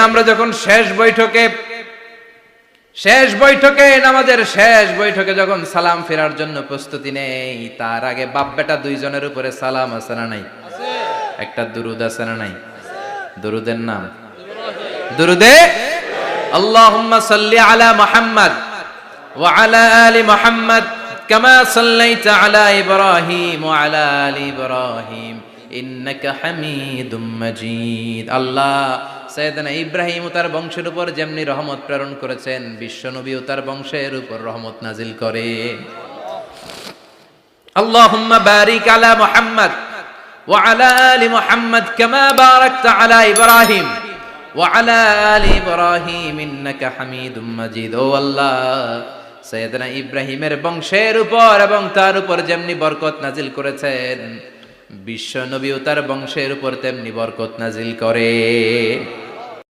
আমরা যখন শেষ বৈঠকে নামাজের শেষ বৈঠকে যখন সালাম ফেরার জন্য প্রস্তুতি নেই, তার আগে বাপ বেটা দুইজনের উপরে সালাম আছে না নাই? একটা দুরুদ আছে না নাই? দুরুদের নাম দুরুদে আল্লাহুম্মা সাল্লি আলা মুহাম্মাদ ওয়া আলা আলি মুহাম্মাদ কামা সাল্লাইতা আলা ইব্রাহিম ওয়া আলা আলি ইব্রাহিম ইন্নাকা হামিদুম মাজিদ। আল্লাহ সাইয়েদনা ইব্রাহিম ও তার বংশের উপর যেমনি রহমত প্রেরণ করেছেন, বিশ্ব নবী ও তার বংশের উপর রহমত নাজিল করে। আল্লাহুম্মা বারিক আলা মুহাম্মাদ ওয়া আলা আলি মুহাম্মাদ কামা বারাকতা আলা ইব্রাহিম ওয়া আলা আলি ইব্রাহিম ইন্নাকা হামিদুম মাজিদ। ও আল্লাহ, সাইয়েদনা ইব্রাহিমের বংশের উপর এবং তার উপর যেমনি বরকত নাজিল করেছেন, বিশ্ব নবী ও তার বংশের উপর তেমনি বরকত নাজিল করে।